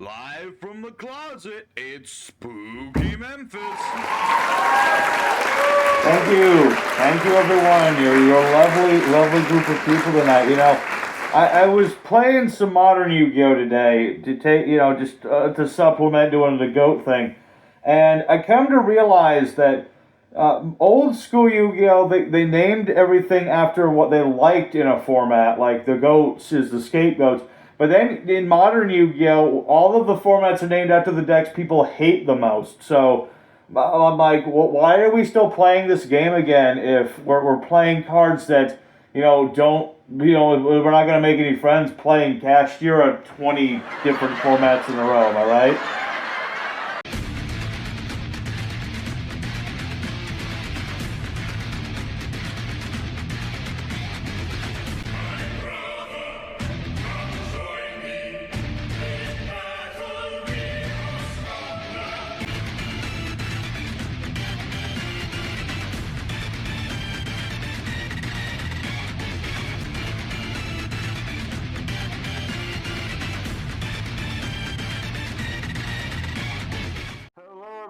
Live from the closet, it's Spooky Memphis. Thank you everyone. You're a lovely group of people tonight. You know, I was playing some modern Yu-Gi-Oh today to take, just to supplement doing the goat thing, and I come to realize that old school Yu-Gi-Oh they named everything after what they liked in a format, like the goats is the scapegoats. But then in modern Yu-Gi-Oh, all of the formats are named after the decks people hate the most. So I'm like, why are we still playing this game again if we're playing cards that, don't, we're not going to make any friends playing Cashier 20 different formats in a row, am I right?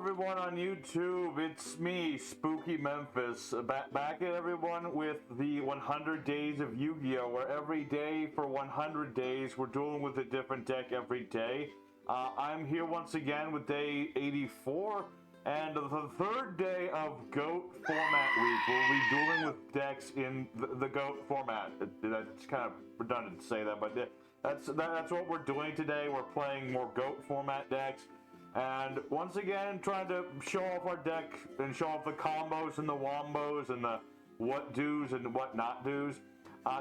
Everyone on YouTube, it's me, Spooky Memphis, back at everyone with the 100 Days of Yu-Gi-Oh, where every day for 100 days we're dueling with a different deck every day. I'm here once again with day 84, and the third day of GOAT format week. We'll be dueling with decks in the GOAT format. That's kind of redundant to say that, but that's what we're doing today. We're playing more GOAT format decks. And once again, trying to show off our deck and show off the combos and the wombos and the what do's and what not do's.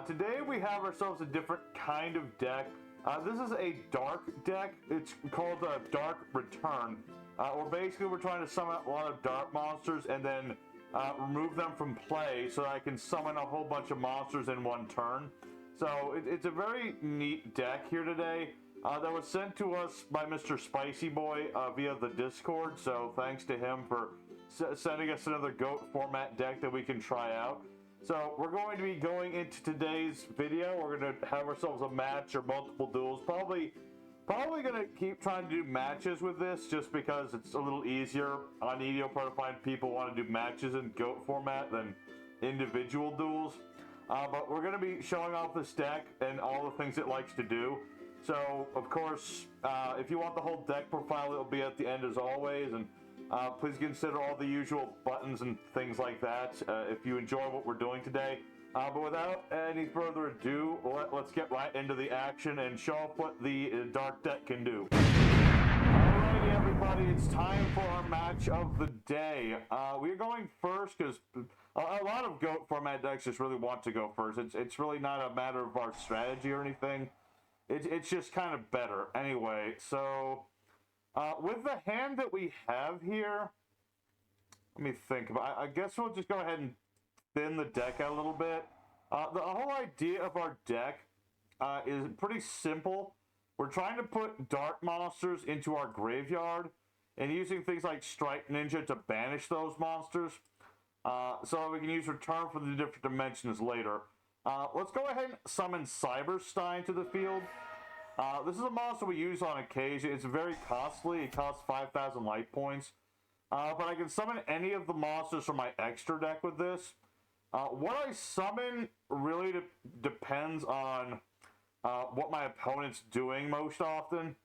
Today we have ourselves a different kind of deck. This is a dark deck. It's called a Dark Return. Where basically we're trying to summon a lot of dark monsters and then remove them from play so that I can summon a whole bunch of monsters in one turn. So it's a very neat deck here today. That was sent to us by Mr. Spicy Boy via the Discord, so thanks to him for sending us another GOAT format deck that we can try out. So we're going to be going into today's video. We're going to have ourselves a match or multiple duels. Probably going to keep trying to do matches with this just because it's a little easier on EDO to find people want to do matches in GOAT format than individual duels. But we're going to be showing off this deck and all the things it likes to do. So, of course, if you want the whole deck profile, it'll be at the end as always, and please consider all the usual buttons and things like that if you enjoy what we're doing today. But without any further ado, let's get right into the action and show off what the dark deck can do. Alrighty, everybody, it's time for our match of the day. We're going first because a lot of GOAT format decks just really want to go first. It's really not a matter of our strategy or anything. It's just kind of better. Anyway, so with the hand that we have here, let me think about it. I guess we'll just go ahead and thin the deck out a little bit. The whole idea of our deck is pretty simple. We're trying to put dark monsters into our graveyard and using things like Strike Ninja to banish those monsters. So we can use Return for the different dimensions later. Let's go ahead and summon Cyberstein to the field. This is a monster we use on occasion. It's very costly. It costs 5,000 light points. But I can summon any of the monsters from my extra deck with this. What I summon really depends on what my opponent's doing most often.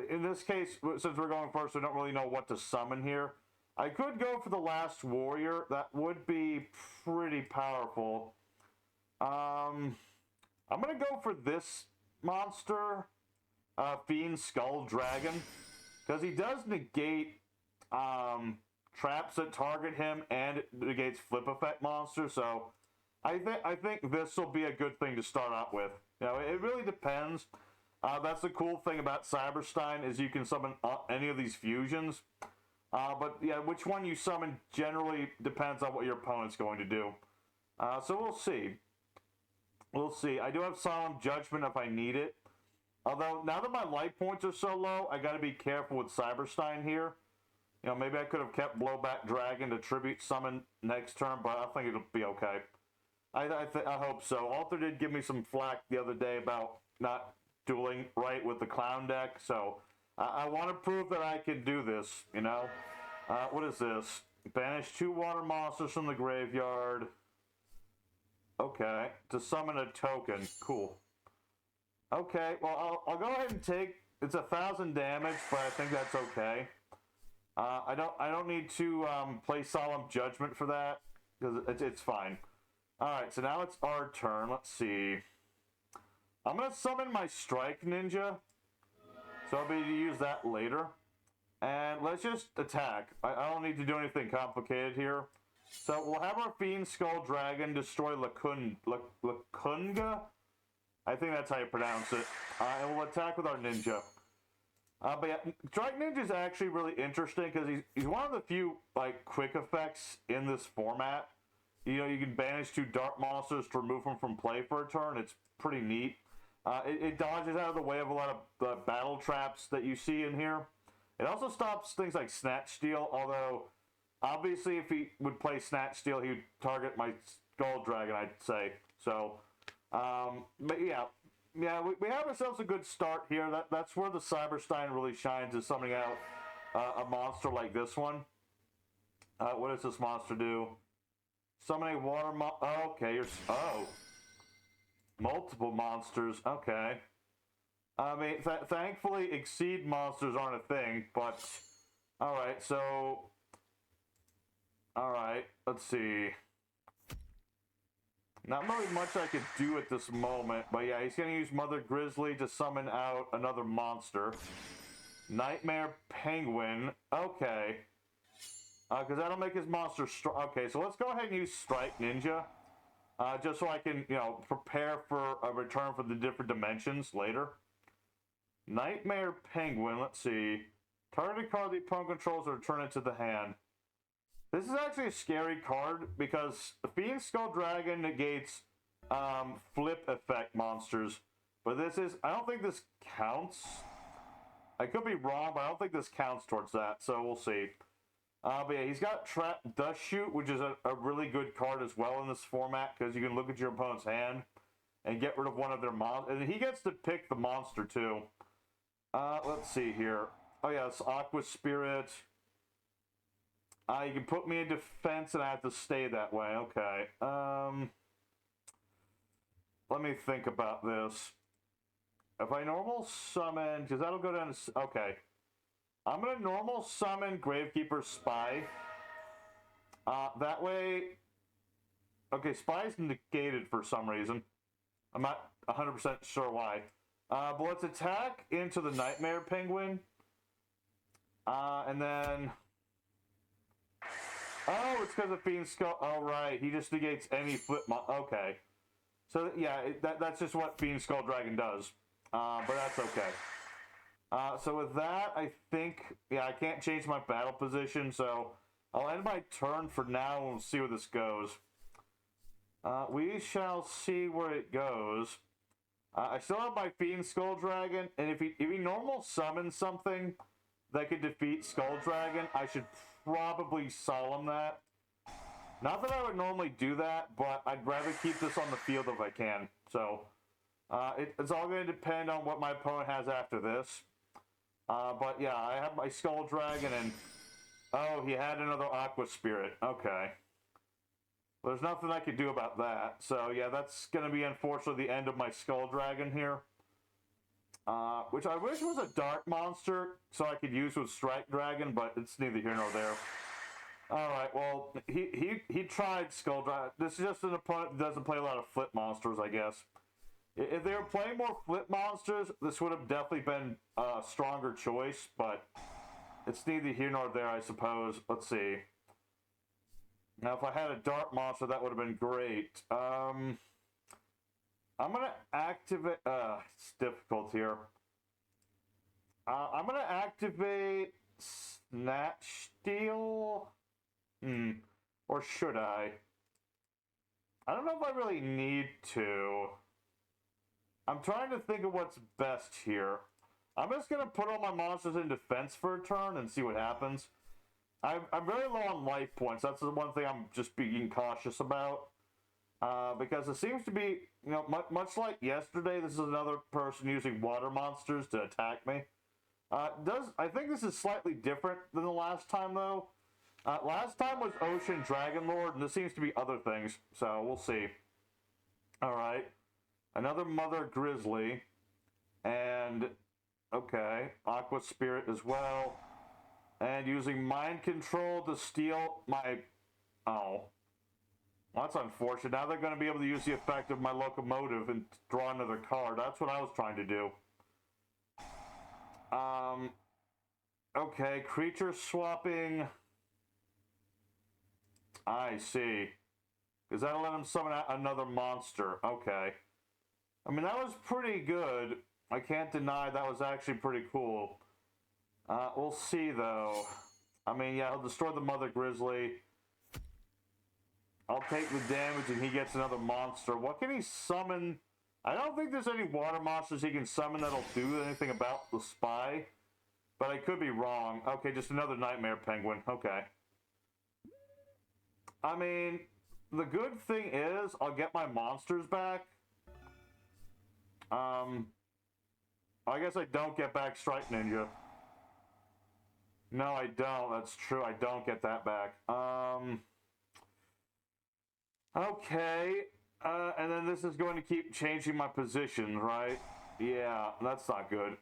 In this case, since we're going first, we don't really know what to summon here. I could go for the Last Warrior. That would be pretty powerful. I'm going to go for this monster, Fiend Skull Dragon, because he does negate traps that target him and it negates flip effect monsters, so I think this will be a good thing to start out with. You know, it really depends. That's the cool thing about Cyberstein is you can summon any of these fusions. But yeah, which one you summon generally depends on what your opponent's going to do. So we'll see. We'll see. I do have Solemn Judgment if I need it. Although, now that my life points are so low, I gotta be careful with Cyberstein here. You know, maybe I could have kept Blowback Dragon to tribute summon next turn, but I think it'll be okay. I hope so. Alter did give me some flack the other day about not dueling right with the clown deck, so I want to prove that I can do this, you know? What is this? Banish 2 water monsters from the graveyard. Okay, to summon a token. Cool. Okay, well, I'll go ahead and take... It's 1,000 damage, but I think that's okay. I don't need to play Solemn Judgment for that, because it's fine. Alright, so now it's our turn. Let's see. I'm going to summon my Strike Ninja, so I'll be able to use that later. And let's just attack. I don't need to do anything complicated here. So we'll have our Fiend Skull Dragon destroy Lacunga? I think that's how you pronounce it. And we'll attack with our Ninja. But yeah, Strike Ninja is actually really interesting because he's one of the few like quick effects in this format. You know, you can banish 2 dark monsters to remove them from play for a turn. It's pretty neat. It dodges out of the way of a lot of the battle traps that you see in here. It also stops things like Snatch Steal, although obviously if he would play Snatch Steal, he would target my Skull Dragon, I'd say. So, but yeah, we have ourselves a good start here. That's where the Cyberstein really shines, is summoning out a monster like this one. What does this monster do? Summon a water okay, multiple monsters, okay. I mean, thankfully, Exceed monsters aren't a thing, but... Alright, so... Alright, let's see. Not really much I could do at this moment, but yeah, he's going to use Mother Grizzly to summon out another monster. Nightmare Penguin, okay. Because that'll make his monster strong. Okay, so let's go ahead and use Strike Ninja. Just so I can, you know, prepare for a return for the different dimensions later. Nightmare Penguin, let's see. Target card the opponent controls or return it to the hand. This is actually a scary card because the Fiend Skull Dragon negates flip effect monsters. But this is, I don't think this counts. I could be wrong, but I don't think this counts towards that, so we'll see. But yeah, he's got Trap Dust Shoot, which is a really good card as well in this format, because you can look at your opponent's hand and get rid of one of their monsters. And he gets to pick the monster, too. Let's see here. Oh yeah, it's Aqua Spirit. You can put me in defense and I have to stay that way. Okay. Let me think about this. If I normal summon, because that'll go down to... Okay. I'm going to normal summon Gravekeeper's Spy. That way... Okay, Spy's negated for some reason. I'm not 100% sure why. But let's attack into the Nightmare Penguin. And then... Oh, it's because of Fiend Skull... Oh, right. He just negates any flip... Okay. So, yeah, that's just what Fiend Skull Dragon does. But that's okay. So with that, I think, yeah, I can't change my battle position, so I'll end my turn for now and we'll see where this goes. We shall see where it goes. I still have my Fiend Skull Dragon, and if he normal summons something that could defeat Skull Dragon, I should probably Solemn that. Not that I would normally do that, but I'd rather keep this on the field if I can. So, it's all going to depend on what my opponent has after this. But yeah, I have my Skull Dragon and... Oh, he had another Aqua Spirit. Okay. There's nothing I could do about that. So yeah, that's going to be unfortunately the end of my Skull Dragon here. Which I wish was a dark monster so I could use with Strike Dragon, but it's neither here nor there. Alright, well, he tried Skull Dragon. This is just an opponent that doesn't play a lot of flip monsters, I guess. If they were playing more flip monsters, this would have definitely been a stronger choice, but it's neither here nor there, I suppose. Let's see. Now, if I had a dark monster, that would have been great. I'm going to activate... it's difficult here. I'm going to activate Snatch Steal. Or should I? I don't know if I really need to. I'm trying to think of what's best here. I'm just going to put all my monsters in defense for a turn and see what happens. I'm very low on life points. That's the one thing I'm just being cautious about. Because it seems to be you know, much like yesterday, this is another person using water monsters to attack me. I think this is slightly different than the last time, though. Last time was Ocean Dragon Lord, and this seems to be other things, so we'll see. Alright. Another Mother Grizzly. And, okay, Aqua Spirit as well. And using Mind Control to steal my... Oh. Well, that's unfortunate. Now they're going to be able to use the effect of my locomotive and draw another card. That's what I was trying to do. Okay, creature swapping. I see. Because that'll let him summon another monster. Okay. I mean, that was pretty good. I can't deny that was actually pretty cool. We'll see, though. I mean, yeah, he'll destroy the Mother Grizzly. I'll take the damage and he gets another monster. What can he summon? I don't think there's any water monsters he can summon that'll do anything about the spy. But I could be wrong. Okay, just another Nightmare Penguin. Okay. I mean, the good thing is I'll get my monsters back. I guess I don't get back Strike Ninja. No, I don't. That's true. I don't get that back. Okay. And then this is going to keep changing my position, right? Yeah, that's not good.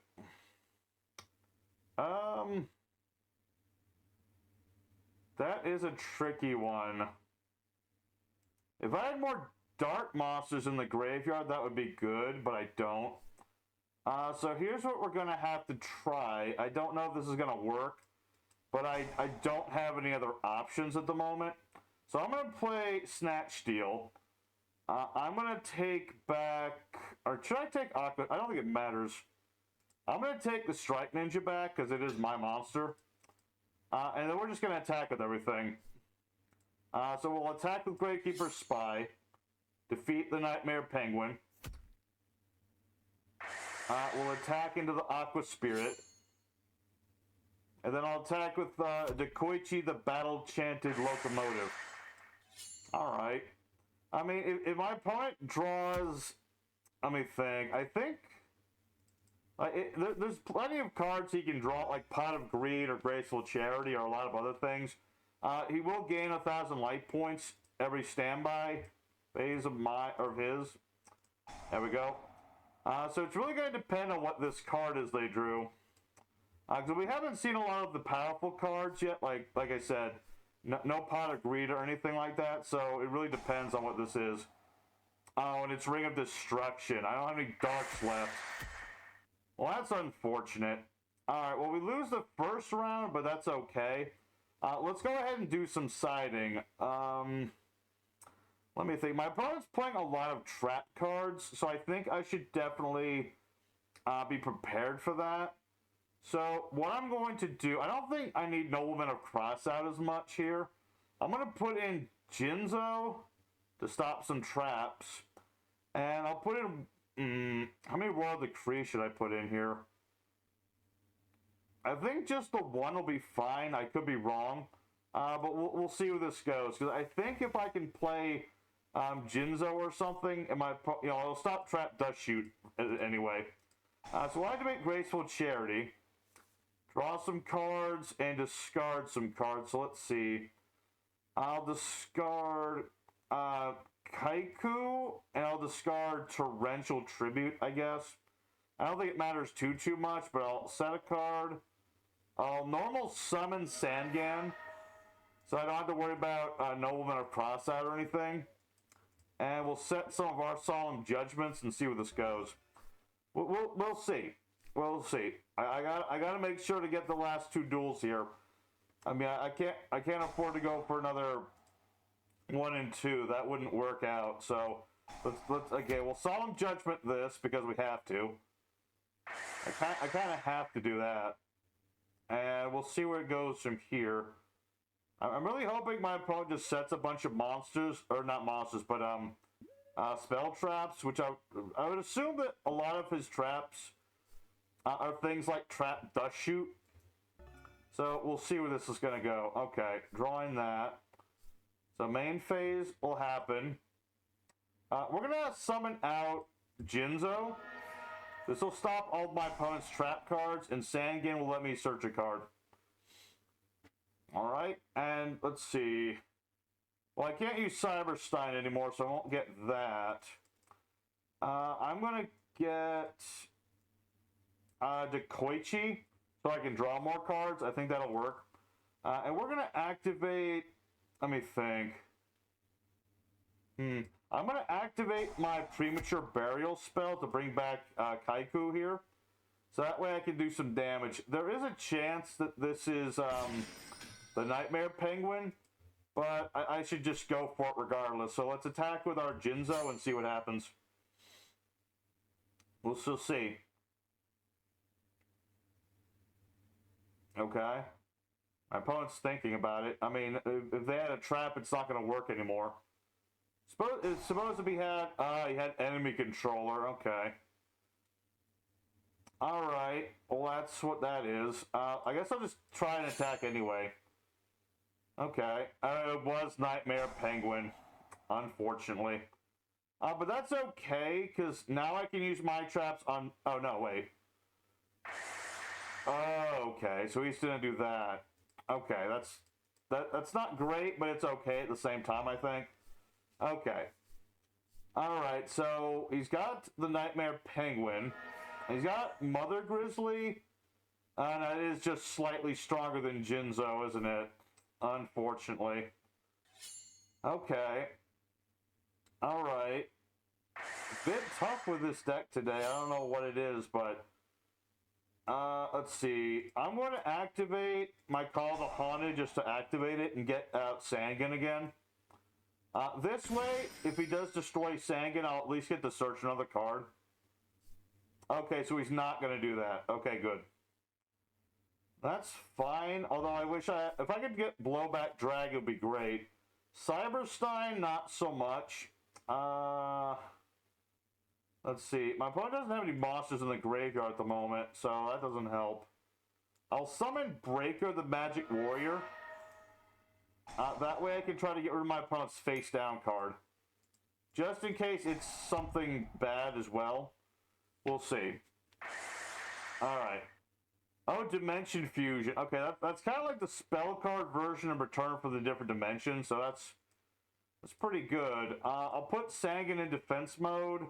That is a tricky one. If I had more dark monsters in the graveyard, that would be good, but I don't. So here's what we're going to have to try. I don't know if this is going to work, but I don't have any other options at the moment. So I'm going to play Snatch Steal. I'm going to take back... Or should I take Aqua? I don't think it matters. I'm going to take the Strike Ninja back, because it is my monster. And then we're just going to attack with everything. So we'll attack with Gravekeeper's Spy. Defeat the Nightmare Penguin. We'll attack into the Aqua Spirit. And then I'll attack with Dekoichi, the Battle-Chanted Locomotive. Alright. I mean, if my opponent draws... Let me think. I think... there's plenty of cards he can draw, like Pot of Greed or Graceful Charity or a lot of other things. He will gain 1,000 life points every standby phase of his. There we go. So it's really going to depend on what this card is they drew. Because we haven't seen a lot of the powerful cards yet, like I said, no Pot of Greed or anything like that, so it really depends on what this is. Oh, and it's Ring of Destruction. I don't have any darks left. Well, that's unfortunate. Alright, well, we lose the first round, but that's okay. Let's go ahead and do some siding. Let me think. My opponent's playing a lot of trap cards, so I think I should definitely be prepared for that. So, what I'm going to do... I don't think I need Nobleman of Crossout as much here. I'm going to put in Jinzo to stop some traps. And I'll put in... how many Royal Decree should I put in here? I think just the one will be fine. I could be wrong. But we'll see where this goes. Because I think if I can play Jinzo or something, it'll stop Trap Dust Shoot anyway. So I have to make Graceful Charity. Draw some cards and discard some cards. So let's see. I'll discard Kaiku, and I'll discard Torrential Tribute, I guess. I don't think it matters too much, but I'll set a card. I'll normal summon Sangan, so I don't have to worry about Nobleman of Crossout or anything. And we'll set some of our Solemn Judgments and see where this goes. We'll see. We'll see. I gotta make sure to get the last two duels here. I mean, I can't afford to go for another 1 and 2. That wouldn't work out. So we'll Solemn Judgment this because we have to. I kind of have to do that. And we'll see where it goes from here. I'm really hoping my opponent just sets a bunch of monsters, or not monsters, but spell traps, which I would assume that a lot of his traps are things like Trap Dust Shoot. So we'll see where this is going to go. Okay, drawing that. So main phase will happen. We're gonna summon out Jinzo. This will stop all of my opponent's trap cards, and Sangan will let me search a card. Alright, and let's see. Well, I can't use Cyberstein anymore, so I won't get that. I'm gonna get Dekoichi, so I can draw more cards. I think that'll work. And we're gonna activate... Let me think. I'm going to activate my Premature Burial spell to bring back Kaiku here. So that way I can do some damage. There is a chance that this is the Nightmare Penguin, but I should just go for it regardless. So let's attack with our Jinzo and see what happens. We'll still see. Okay. My opponent's thinking about it. I mean, if they had a trap, it's not going to work anymore. It's supposed to be he had enemy controller, okay. Alright, well that's what that is. I guess I'll just try and attack anyway. Okay, it was Nightmare Penguin, unfortunately. But that's okay, because now I can use my traps on... Oh, no, wait. Oh, okay, so he's gonna do that. Okay, that's not great, but it's okay at the same time, I think. Okay. Alright, so he's got the Nightmare Penguin. He's got Mother Grizzly. And that is just slightly stronger than Jinzo, isn't it? Unfortunately. Okay. Alright. Bit tough with this deck today. I don't know what it is, but... let's see. I'm going to activate my Call to Haunted just to activate it and get out Sangan again. This way, if he does destroy Sangan, I'll at least get to search another card. Okay, so he's not going to do that. Okay, good. That's fine, although I wish if I could get Blowback Drag, it would be great. Cyberstein, not so much. Let's see. My opponent doesn't have any monsters in the graveyard at the moment, so that doesn't help. I'll summon Breaker, the Magic Warrior. That way I can try to get rid of my opponent's face-down card. Just in case it's something bad as well. We'll see. Alright. Oh, Dimension Fusion. Okay, that's kind of like the spell card version in return for the different dimensions, so that's pretty good. I'll put Sangan in defense mode,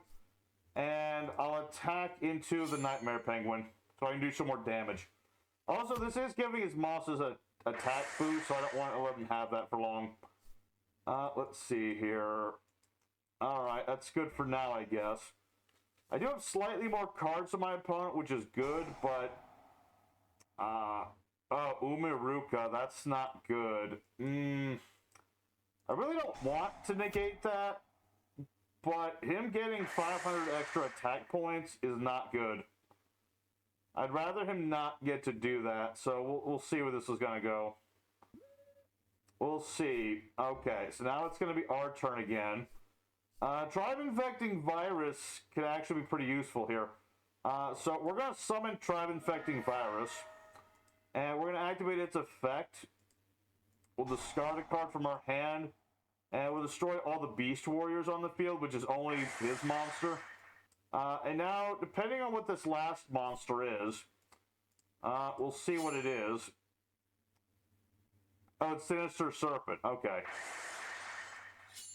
and I'll attack into the Nightmare Penguin, so I can do some more damage. Also, this is giving his monsters a attack boost, so I don't want to let him have that for long. Let's see here. Alright, that's good for now, I guess. I do have slightly more cards than my opponent, which is good, but... oh, Umiruka, that's not good. I really don't want to negate that, but him getting 500 extra attack points is not good. I'd rather him not get to do that, so we'll see where this is going to go. We'll see. Okay, so now it's going to be our turn again. Tribe Infecting Virus can actually be pretty useful here. So we're going to summon Tribe Infecting Virus, and we're going to activate its effect. We'll discard a card from our hand, and we'll destroy all the Beast Warriors on the field, which is only his monster. And now, depending on what this last monster is, we'll see what it is. Oh, it's Sinister Serpent. Okay.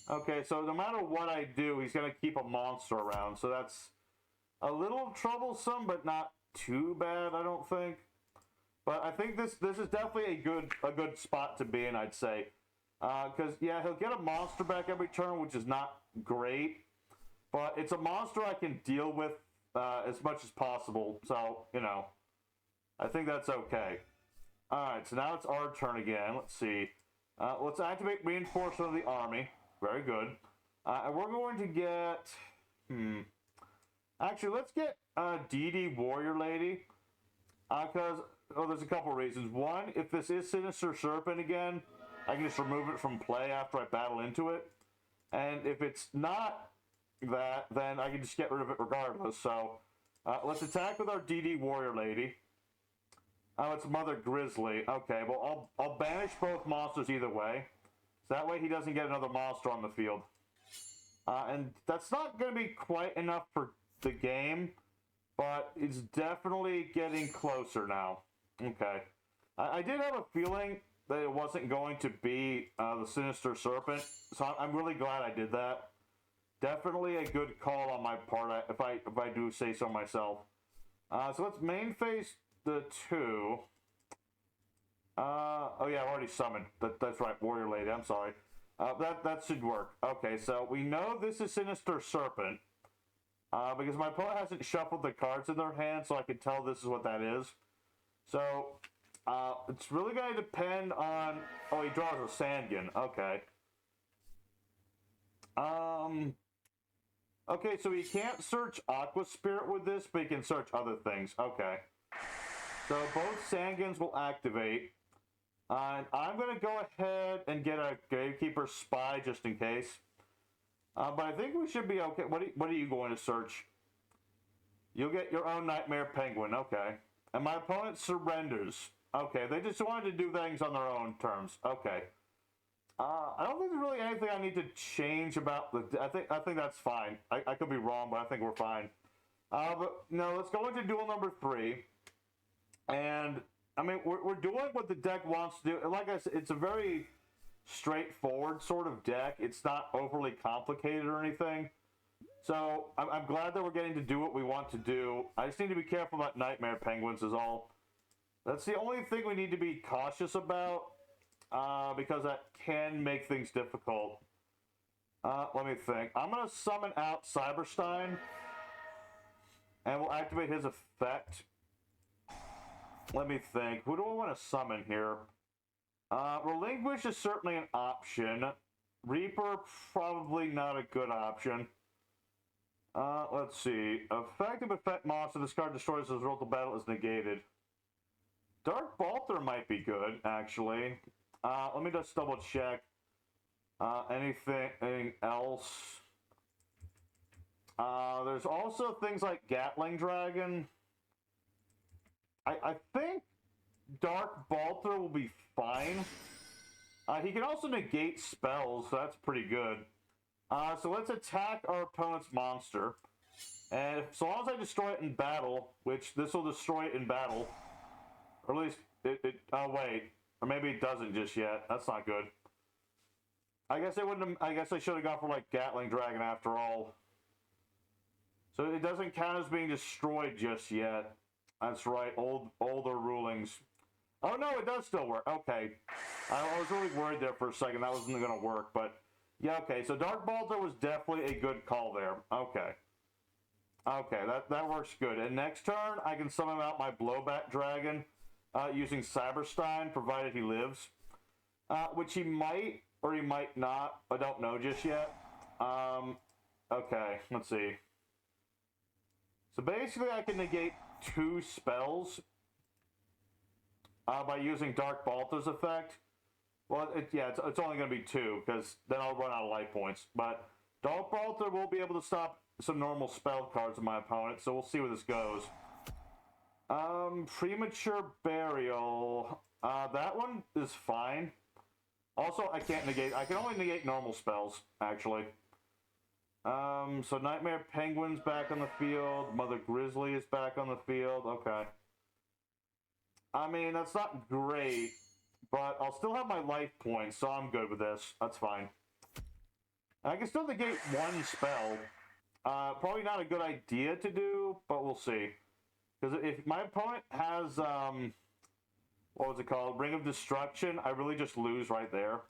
Okay, so no matter what I do, he's going to keep a monster around. So that's a little troublesome, but not too bad, I don't think. But I think this is definitely a good spot to be in, I'd say. Because, yeah, he'll get a monster back every turn, which is not great. But it's a monster I can deal with as much as possible. So, you know, I think that's okay. Alright, so now it's our turn again. Let's see. Let's activate Reinforcement of the Army. Very good. And we're going to get... Actually, let's get DD Warrior Lady. Because, there's a couple reasons. One, if this is Sinister Serpent again, I can just remove it from play after I battle into it. And if it's not that, then I can just get rid of it regardless. So, let's attack with our DD Warrior Lady. Oh, it's Mother Grizzly. Okay, well, I'll banish both monsters either way. So that way he doesn't get another monster on the field. And that's not going to be quite enough for the game, but it's definitely getting closer now. Okay. I did have a feeling that it wasn't going to be the Sinister Serpent, so I'm really glad I did that. Definitely a good call on my part, if I do say so myself. So let's main phase the 2. Oh yeah, I already summoned. That's right, Warrior Lady, I'm sorry. That should work. Okay, so we know this is Sinister Serpent. Because my opponent hasn't shuffled the cards in their hand, so I can tell this is what that is. So, it's really going to depend on... Oh, he draws a Sandgen. Okay. Okay, so he can't search Aqua Spirit with this, but he can search other things. Okay. So both Sandgens will activate. And I'm going to go ahead and get a Gravekeeper Spy just in case. But I think we should be okay. What are you going to search? You'll get your own Nightmare Penguin. Okay. And my opponent surrenders. Okay, they just wanted to do things on their own terms. Okay. I don't think there's really anything I need to change about the... I think that's fine. I could be wrong, but I think we're fine. But no, let's go into duel number 3. And, I mean, we're doing what the deck wants to do. And like I said, it's a very straightforward sort of deck. It's not overly complicated or anything. So, I'm glad that we're getting to do what we want to do. I just need to be careful about Nightmare Penguins is all. That's the only thing we need to be cautious about. Because that can make things difficult. Let me think. I'm going to summon out Cyberstein. And we'll activate his effect. Let me think. Who do I want to summon here? Relinquish is certainly an option. Reaper, probably not a good option. Let's see. Effective effect monster. This card destroys as a result of battle is negated. Dark Balter might be good, actually. Let me just double check. Anything else? There's also things like Gatling Dragon. I think Dark Balter will be fine. He can also negate spells, so that's pretty good. So let's attack our opponent's monster. And so long as I destroy it in battle, which this will destroy it in battle, or at least oh wait, or maybe it doesn't just yet. That's not good. I guess I guess I should have gone for like Gatling Dragon after all. So it doesn't count as being destroyed just yet. That's right, older rulings. Oh no, it does still work. Okay, I was really worried there for a second that wasn't going to work, but yeah, okay. So Dark Balter was definitely a good call there. Okay. Okay, that works good. And next turn, I can summon out my Blowback Dragon using Cyberstein, provided he lives. Which he might, or he might not. I don't know just yet. Okay, let's see. So basically, I can negate 2 spells by using Dark Balter's effect. Well, it's only going to be 2, because then I'll run out of life points. But Dark Balter will be able to stop some normal spell cards of my opponent, so we'll see where this goes. Premature Burial. That one is fine. Also, I can only negate normal spells, actually. So Nightmare Penguin's back on the field. Mother Grizzly is back on the field. Okay. I mean, that's not great, but I'll still have my life points, so I'm good with this. That's fine. And I can still negate 1 spell. Probably not a good idea to do, but we'll see. Because if my opponent has, what was it called? Ring of Destruction, I really just lose right there.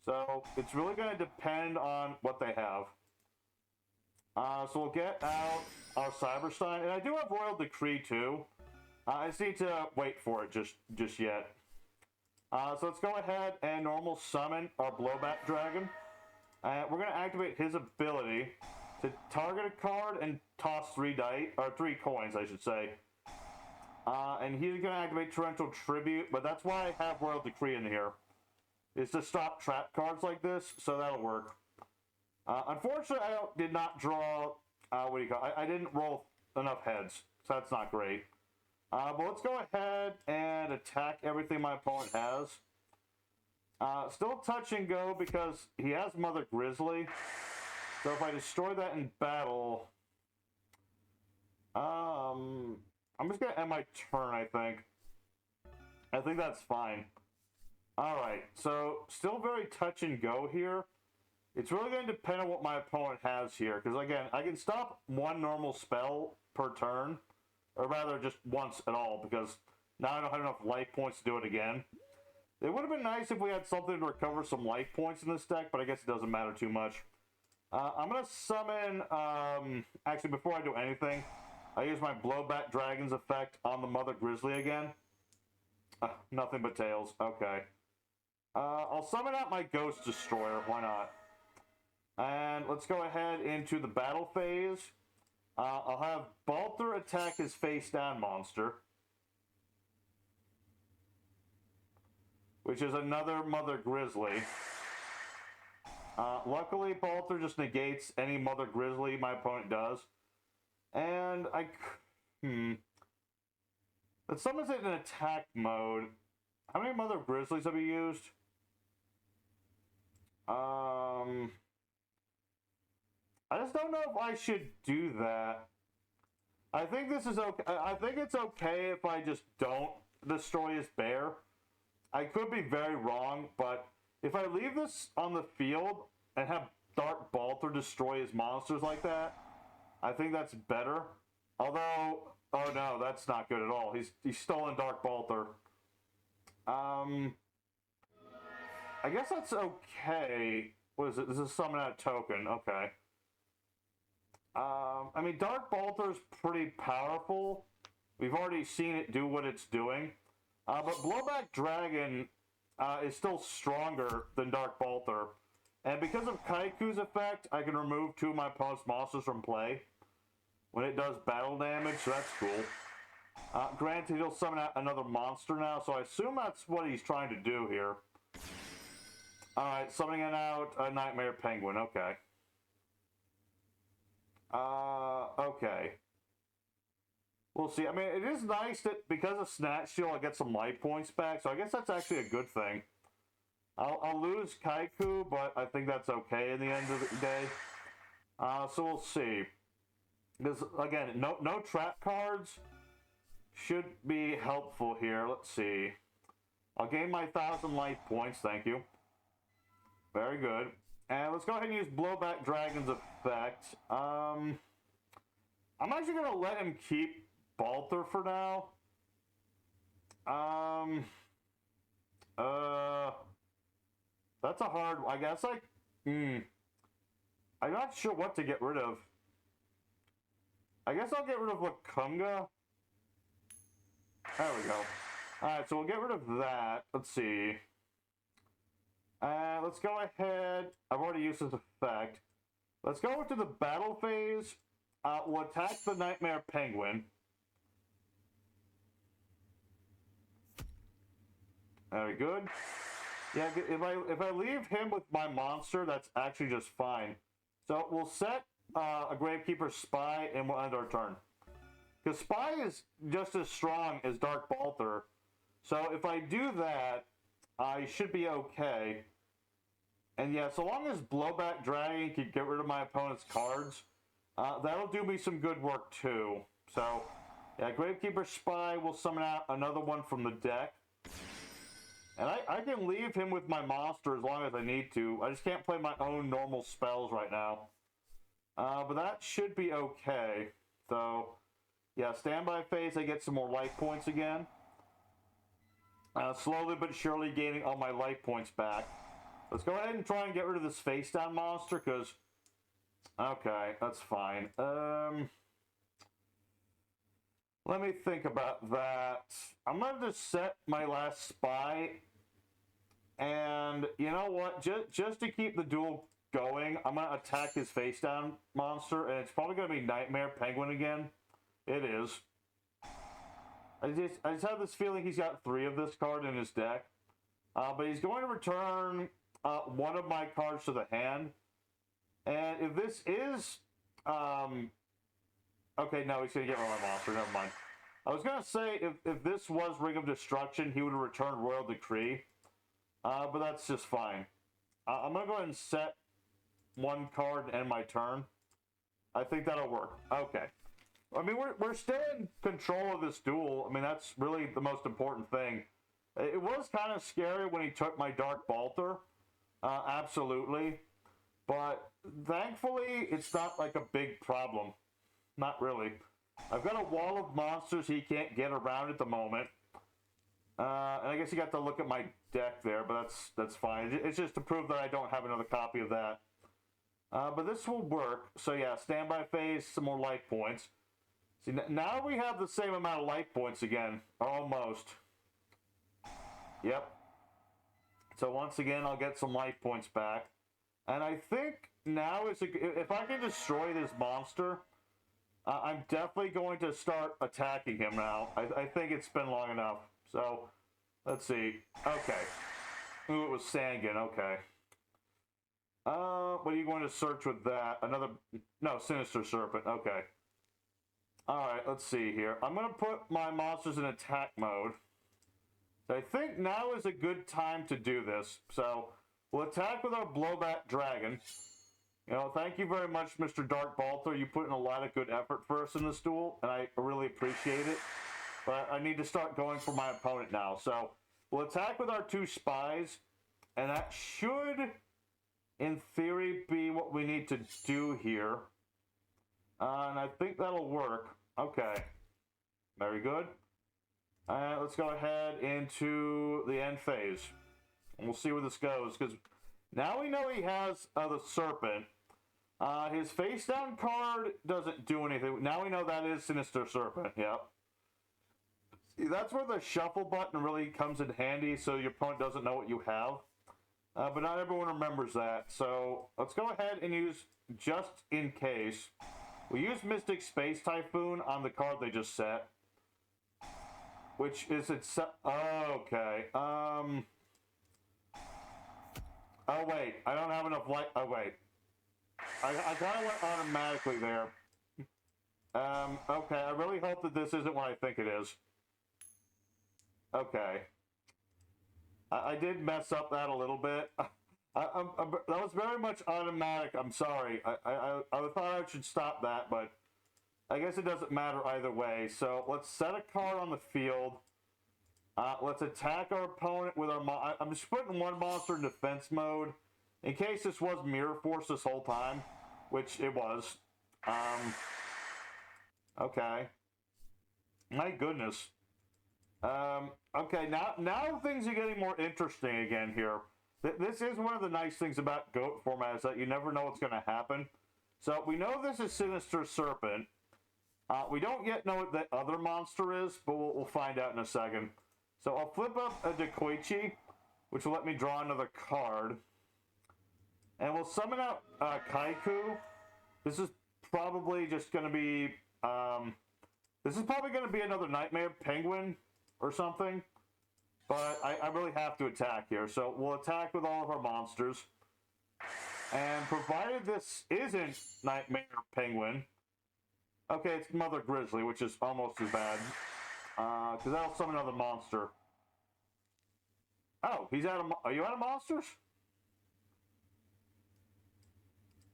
So, it's really going to depend on what they have. So we'll get out our Cyberstein. And I do have Royal Decree, too. I just need to wait for it just yet. So let's go ahead and normal summon our Blowback Dragon. We're going to activate his ability to target a card and toss 3 coins, I should say. And he's going to activate Torrential Tribute, but that's why I have Royal Decree in here. Is to stop trap cards like this, so that'll work. Unfortunately, I did not draw, I didn't roll enough heads, so that's not great. But let's go ahead and attack everything my opponent has. Still touch and go because he has Mother Grizzly. So if I destroy that in battle, I'm just gonna end my turn, I think. I think that's fine. Alright, so still very touch and go here. It's really going to depend on what my opponent has here, because again, I can stop one normal spell per turn, or rather just once at all, because now I don't have enough life points to do it again. It would have been nice if we had something to recover some life points in this deck, but I guess it doesn't matter too much. I'm going to summon, actually before I do anything, I use my Blowback Dragon's effect on the Mother Grizzly again. Nothing but tails, okay. I'll summon out my Ghost Destroyer, why not? And let's go ahead into the battle phase. I'll have Balter attack his face-down monster, which is another Mother Grizzly. Luckily, Balter just negates any Mother Grizzly my opponent does. And that summons it in attack mode. How many Mother Grizzlies have you used? I just don't know if I should do that. I think this is okay. I think it's okay if I just don't destroy his bear. I could be very wrong, but if I leave this on the field and have Dark Balter destroy his monsters like that, I think that's better. Although, oh no, that's not good at all. He's stolen Dark Balter. I guess that's okay. What is it? This is summon out token. Okay. I mean, Dark Balter is pretty powerful. We've already seen it do what it's doing. But Blowback Dragon is still stronger than Dark Balter. And because of Kaiku's effect, I can remove 2 of my opponent's monsters from play when it does battle damage, so that's cool. Granted, he'll summon out another monster now, so I assume that's what he's trying to do here. Alright, summoning out a Nightmare Penguin, okay. Okay. We'll see. I mean, it is nice that because of Snatch Steal, I get some life points back, so I guess that's actually a good thing. I'll lose Kaiku, but I think that's okay in the end of the day. So we'll see. Because, again, no trap cards should be helpful here. Let's see. I'll gain my 1,000 life points, thank you. Very good. And let's go ahead and use Blowback Dragon's effect. I'm actually going to let him keep Balter for now. That's a hard, I guess, like, I'm not sure what to get rid of. I guess I'll get rid of Lakunga. There we go. Alright, so we'll get rid of that. Let's see. Let's go ahead. I've already used this effect. Let's go into the battle phase. We'll attack the Nightmare Penguin. Very good. Yeah, if I leave him with my monster, that's actually just fine. So we'll set a Gravekeeper Spy and we'll end our turn. Because Spy is just as strong as Dark Balter. So if I do that, I should be okay. And yeah, so long as Blowback Dragon can get rid of my opponent's cards, that'll do me some good work too. So, yeah, Gravekeeper Spy will summon out another one from the deck. And I can leave him with my monster as long as I need to. I just can't play my own normal spells right now. But that should be okay. So, yeah, standby phase, I get some more life points again. Slowly but surely gaining all my life points back. Let's go ahead and try and get rid of this face-down monster, because... Okay, that's fine. Let me think about that. I'm going to just set my last spy. And, you know what? Just to keep the duel going, I'm going to attack his face-down monster, and it's probably going to be Nightmare Penguin again. It is. I just have this feeling he's got 3 of this card in his deck. But he's going to return one of my cards to the hand. And if this is... okay, no, he's going to get rid of my monster. Never mind. I was going to say, if this was Ring of Destruction, he would return Royal Decree. But that's just fine. I'm going to go ahead and set one card and end my turn. I think that'll work. Okay. I mean, we're still in control of this duel. I mean, that's really the most important thing. It was kind of scary when he took my Dark Balter. Absolutely. But thankfully, it's not like a big problem. Not really. I've got a wall of monsters he can't get around at the moment. And I guess you got to look at my deck there, but that's fine. It's just to prove that I don't have another copy of that. But this will work. So yeah, standby phase, some more life points. See, now we have the same amount of life points again. Almost. Yep. So once again, I'll get some life points back. And I think now is if I can destroy this monster, I'm definitely going to start attacking him now. I think it's been long enough. So, let's see. Okay. Ooh, it was Sangan. Okay. What are you going to search with that? No, Sinister Serpent. Okay. Alright, let's see here. I'm going to put my monsters in attack mode. I think now is a good time to do this. So, we'll attack with our Blowback Dragon. You know, thank you very much, Mr. Dark Balter. You put in a lot of good effort for us in this duel, and I really appreciate it. But I need to start going for my opponent now. So, we'll attack with our 2 spies, and that should, in theory, be what we need to do here. And I think that'll work. Okay. Very good. Let's go ahead into the end phase. And we'll see where this goes, because now we know he has the Serpent. His face down card doesn't do anything. Now we know that is Sinister Serpent. Yep. See, that's where the shuffle button really comes in handy, so your opponent doesn't know what you have. But not everyone remembers that. So let's go ahead and use, just in case, we use Mystic Space Typhoon on the card they just set. Which is okay. Oh wait, I don't have enough light. Oh wait. I kind of went automatically there. Okay, I really hope that this isn't what I think it is. Okay. I did mess up that a little bit. That was very much automatic. I'm sorry. I thought I should stop that, but I guess it doesn't matter either way. So let's set a card on the field. Let's attack our opponent with our... I'm just putting one monster in defense mode in case this was Mirror Force this whole time, which it was. Okay. My goodness. Okay, now things are getting more interesting again here. This is one of the nice things about GOAT format, is that you never know what's going to happen. So we know this is Sinister Serpent. We don't yet know what the other monster is, but we'll find out in a second. So I'll flip up a Dekoichi, which will let me draw another card. And we'll summon out Kaiku. This is probably just going to be... this is probably going to be another Nightmare Penguin or something. But I really have to attack here. So we'll attack with all of our monsters. And provided this isn't Nightmare Penguin... Okay, it's Mother Grizzly, which is almost as bad. Because that'll summon another monster. Oh, he's out of... Are you out of monsters?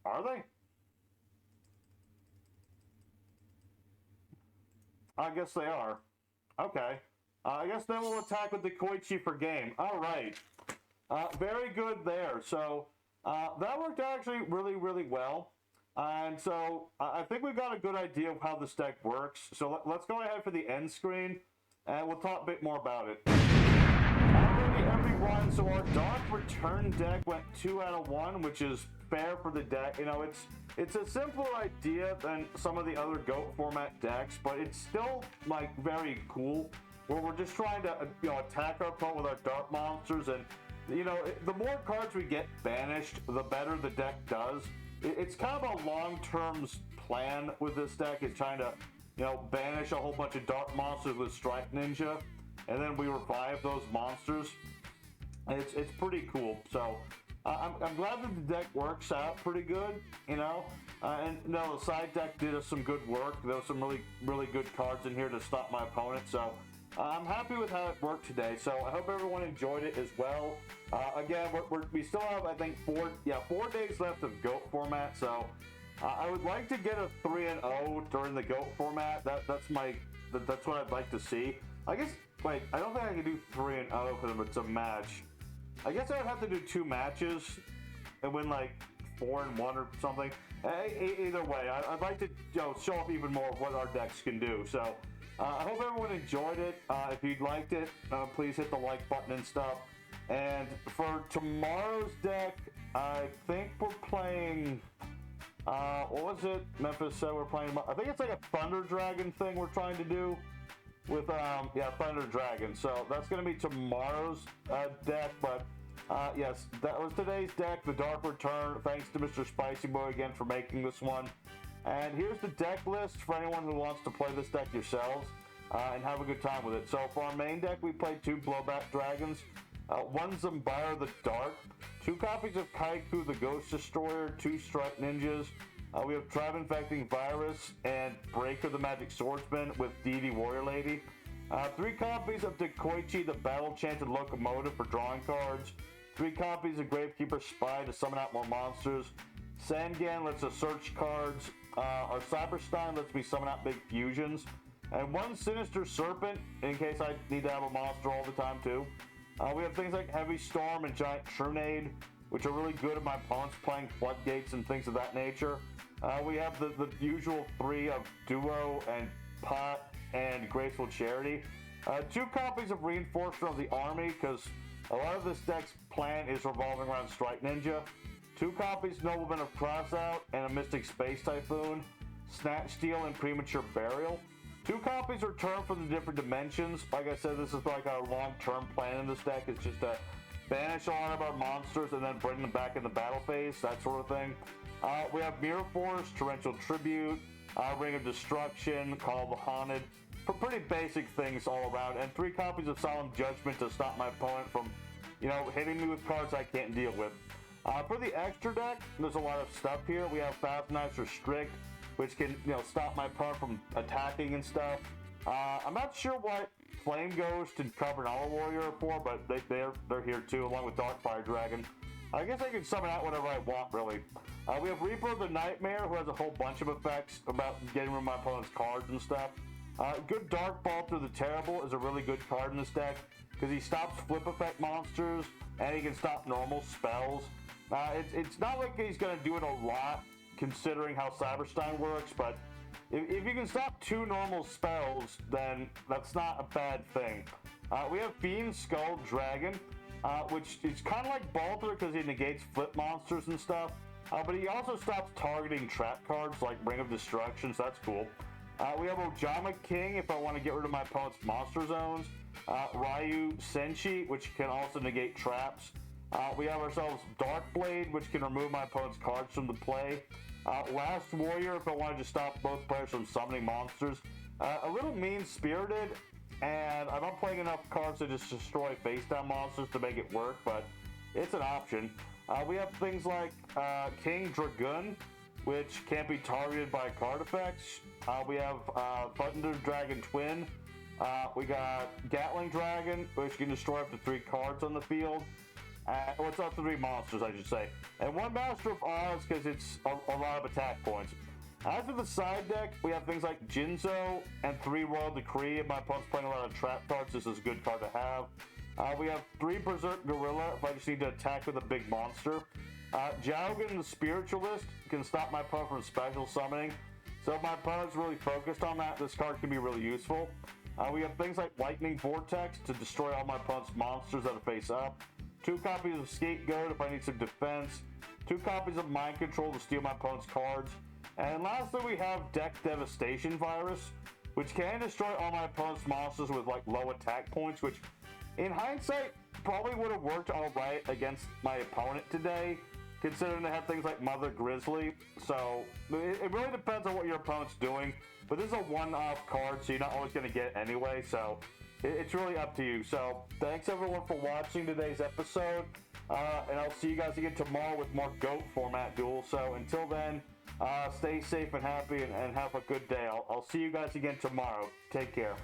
Are they? I guess they are. Okay. I guess then we'll attack with the Koichi for game. Alright. Very good there. So, that worked actually really, really well. And so, I think we've got a good idea of how this deck works. So let's go ahead for the end screen, and we'll talk a bit more about it. Alrighty, everyone, so our Dark Return deck went 2 out of 1, which is fair for the deck. You know, it's a simpler idea than some of the other GOAT format decks, but it's still, like, very cool, where we're just trying to, you know, attack our opponent with our Dark monsters, and, you know, the more cards we get banished, the better the deck does. It's kind of a long-term plan with this deck, is trying to, you know, banish a whole bunch of Dark monsters with Strike Ninja, and then we revive those monsters. It's pretty cool. So I'm glad that the deck works out pretty good, you know. And no, the side deck did us some good work. There was some really good cards in here to stop my opponent. So I'm happy with how it worked today, so I hope everyone enjoyed it as well. Again, we still have, I think, 4 days left of GOAT format, so I would like to get a 3-0 during the GOAT format. That's what I'd like to see. I guess, wait, I don't think I can do 3-0 because it's a match. I guess I would have to do 2 matches and win like 4-1 or something. Either way, I'd like to show off even more of what our decks can do. So I hope everyone enjoyed it. If you liked it, please hit the like button and stuff. And for tomorrow's deck, I think we're playing. What was it? Memphis said we're playing. I think it's like a Thunder Dragon thing we're trying to do with Thunder Dragon. So that's gonna be tomorrow's deck. But yes, that was today's deck, the Dark Return. Thanks to Mr. Spicy Boy again for making this one. And here's the deck list for anyone who wants to play this deck yourselves and have a good time with it. So for our main deck, we played 2 Blowback Dragons, 1 Zambara the Dark, 2 copies of Kaiku the Ghost Destroyer, 2 Strike Ninjas. We have Tribe Infecting Virus and Breaker the Magic Swordsman with Deity Warrior Lady. 3 copies of Dekoichi the Battle Chanted Locomotive for drawing cards. 3 copies of Gravekeeper Spy to summon out more monsters. Sangan lets us search cards. Our Cyberstein lets me summon out big fusions. And 1 Sinister Serpent in case I need to have a monster all the time too. We have things like Heavy Storm and Giant Trunade, which are really good if my opponent's playing Floodgates and things of that nature. We have the usual 3 of Duo and Pot and Graceful Charity. 2 copies of Reinforcement of the Army, because a lot of this deck's plan is revolving around Strike Ninja. 2 copies Nobleman of Crossout and a Mystic Space Typhoon. Snatch Steal and Premature Burial. 2 copies Return from the Different Dimensions. Like I said, this is like our long-term plan in this deck. It's just to banish a lot of our monsters and then bring them back in the battle phase, that sort of thing. We have Mirror Force, Torrential Tribute, Ring of Destruction, Call of the Haunted. For pretty basic things all around. And 3 copies of Solemn Judgment to stop my opponent from, hitting me with cards I can't deal with. For the extra deck, there's a lot of stuff here. We have Fascinize Restrict, which can, stop my opponent from attacking and stuff. I'm not sure what Flame Ghost and Carbonella Warrior are for, but they're here too, along with Darkfire Dragon. I guess I can summon out whatever I want, really. We have Reaper of the Nightmare, who has a whole bunch of effects about getting rid of my opponent's cards and stuff. Good Dark Ball Through the Terrible is a really good card in this deck, because he stops flip effect monsters, and he can stop normal spells. It's not like he's going to do it a lot, considering how Cyberstein works, but if you can stop 2 normal spells, then that's not a bad thing. We have Fiend Skull Dragon, which is kind of like Balter because he negates flip monsters and stuff, but he also stops targeting trap cards like Ring of Destruction, so that's cool. We have Ojama King if I want to get rid of my opponent's monster zones. Ryu Senshi, which can also negate traps. We have ourselves Darkblade, which can remove my opponent's cards from the play. Last Warrior if I wanted to stop both players from summoning monsters. A little Mean-Spirited, and I'm not playing enough cards to just destroy face-down monsters to make it work, but it's an option. We have things like King Dragoon, which can't be targeted by card effects. We have Thunder Dragon Twin. We got Gatling Dragon, which can destroy up to 3 cards on the field. Or it's up to 3 monsters, I should say. And 1 Master of Oz, because it's a lot of attack points. As for the side deck, we have things like Jinzo and 3 Royal Decree. If my opponent's playing a lot of trap cards, this is a good card to have. We have 3 Berserk Gorilla if I just need to attack with a big monster. Jaugen the Spiritualist can stop my opponent from special summoning. So if my opponent's really focused on that, this card can be really useful. We have things like Lightning Vortex to destroy all my opponent's monsters that are face up. 2 copies of Scapegoat if I need some defense. 2 copies of Mind Control to steal my opponent's cards. And lastly, we have Deck Devastation Virus, which can destroy all my opponent's monsters with like low attack points, which in hindsight probably would have worked alright against my opponent today, considering they have things like Mother Grizzly. So it really depends on what your opponent's doing, but this is a one-off card, so you're not always going to get it anyway, so it's really up to you. So thanks everyone for watching today's episode, and I'll see you guys again tomorrow with more GOAT format duels. So until then, stay safe and happy, and have a good day. I'll see you guys again tomorrow. Take care.